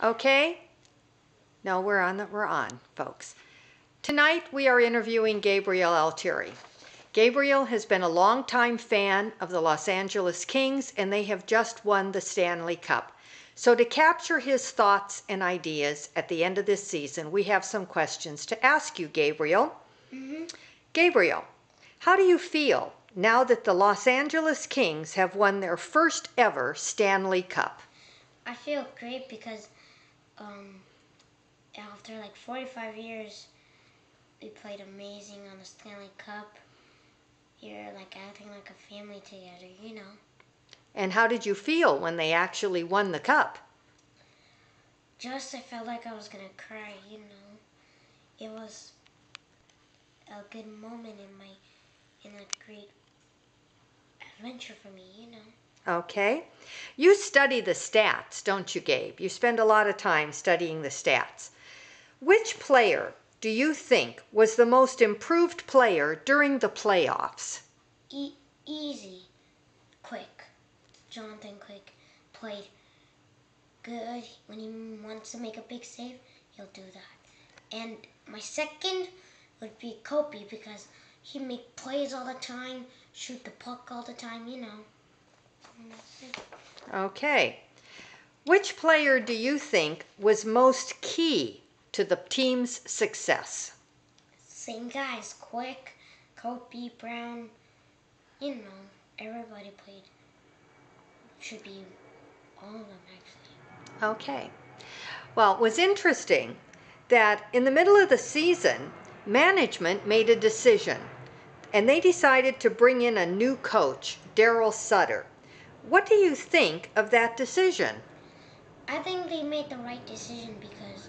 Okay? No, we're on, folks. Tonight we are interviewing Gabriel Altieri. Gabriel has been a longtime fan of the Los Angeles Kings, and they have just won the Stanley Cup. So to capture his thoughts and ideas at the end of this season, we have some questions to ask you, Gabriel. Gabriel, how do you feel now that the Los Angeles Kings have won their first ever Stanley Cup? I feel great because after like 45 years, we played amazing on the Stanley Cup. You're like acting like a family together, you know. And how did you feel when they actually won the cup? I felt like I was gonna cry, you know. It was a good moment in a great adventure for me, you know. Okay. You study the stats, don't you, Gabe? You spend a lot of time studying the stats. Which player do you think was the most improved player during the playoffs? Easy, Quick. Jonathan Quick played good. When he wants to make a big save, he'll do that. And my second would be Kobe because he make plays all the time, shoot the puck all the time, you know. And that's it. Okay. Which player do you think was most key to the team's success? Same guys, Quick, Kobe, Brown, you know, everybody played. Should be all of them actually. Okay. Well, it was interesting that in the middle of the season, management made a decision, and they decided to bring in a new coach, Daryl Sutter. What do you think of that decision? I think they made the right decision because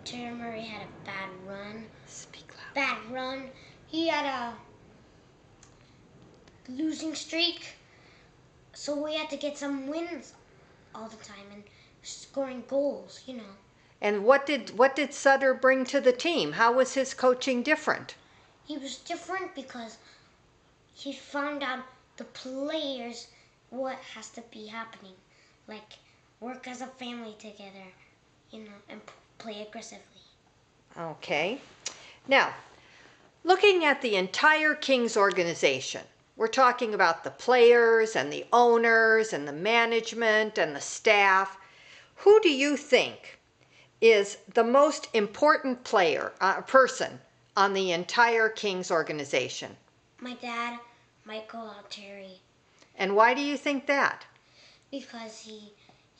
Terry Murray had a bad run. Speak loud. Bad run. He had a losing streak, so we had to get some wins all the time and scoring goals, you know. And what did Sutter bring to the team? How was his coaching different? He was different because he found out the players what has to be happening, like work as a family together, you know, and play aggressively. Okay. Now, looking at the entire Kings organization, we're talking about the players and the owners and the management and the staff. Who do you think is the most important person on the entire Kings organization? My dad, Michael Altieri. And why do you think that? Because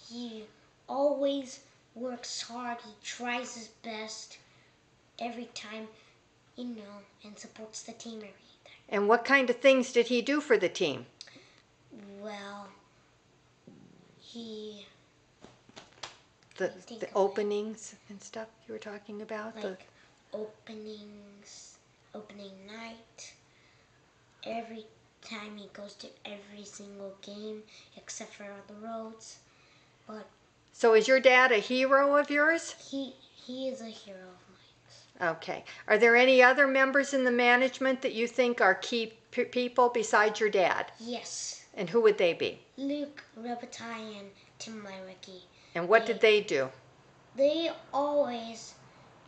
he always works hard. He tries his best every time, you know, and supports the team every time. And what kind of things did he do for the team? Well, The openings and stuff you were talking about? Like openings, opening night. Every time he goes to every single game except for on the roads. But So is your dad a hero of yours? he is a hero of mine. Okay. Are there any other members in the management that you think are key people besides your dad? Yes. And who would they be? Luke Robitaille and Tim Lywicki. And what did they do? They always...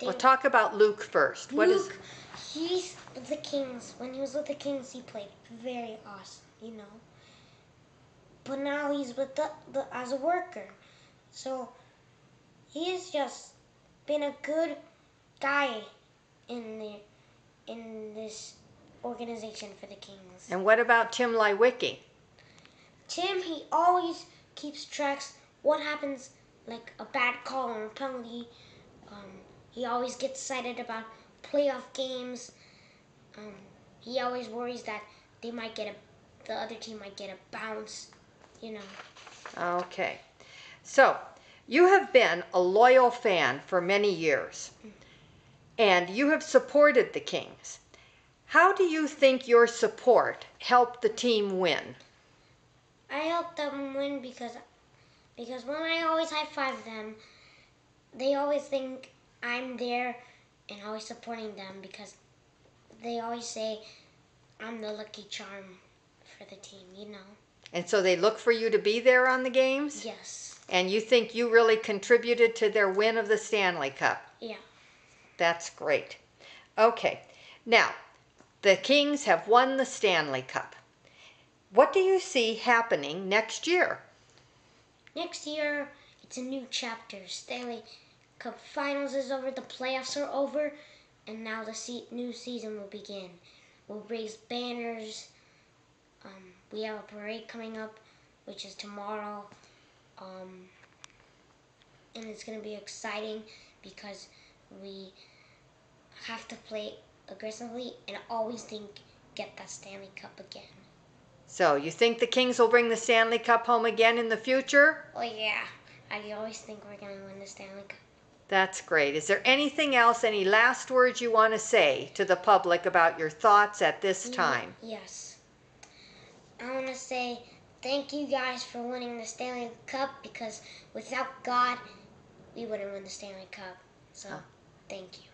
Well, talk about Luke first. Luke, he's with the Kings. When he was with the Kings, he played very awesome, you know. But now he's with as a worker. So he's just been a good guy in this organization for the Kings. And what about Tim Lywicki? Tim, he always keeps tracks what happens, like a bad call or a penalty. He always gets excited about playoff games. He always worries that the other team might get a bounce, you know. Okay. So, you have been a loyal fan for many years, and you have supported the Kings. How do you think your support helped the team win? I helped them win because when I always high-five them, they always think I'm there and always supporting them because they always say I'm the lucky charm for the team, you know. And so they look for you to be there on the games? Yes. And you think you really contributed to their win of the Stanley Cup? Yeah. That's great. Okay, now the Kings have won the Stanley Cup. What do you see happening next year? Next year, it's a new chapter. Stanley Cup Finals is over, the playoffs are over, and now the new season will begin. We'll raise banners. We have a parade coming up, which is tomorrow. And it's going to be exciting because we have to play aggressively and always get that Stanley Cup again. So you think the Kings will bring the Stanley Cup home again in the future? Oh yeah, I always think we're going to win the Stanley Cup. That's great. Is there anything else, any last words you want to say to the public about your thoughts at this time? Yes. I want to say thank you guys for winning the Stanley Cup, because without God, we wouldn't win the Stanley Cup. So, thank you.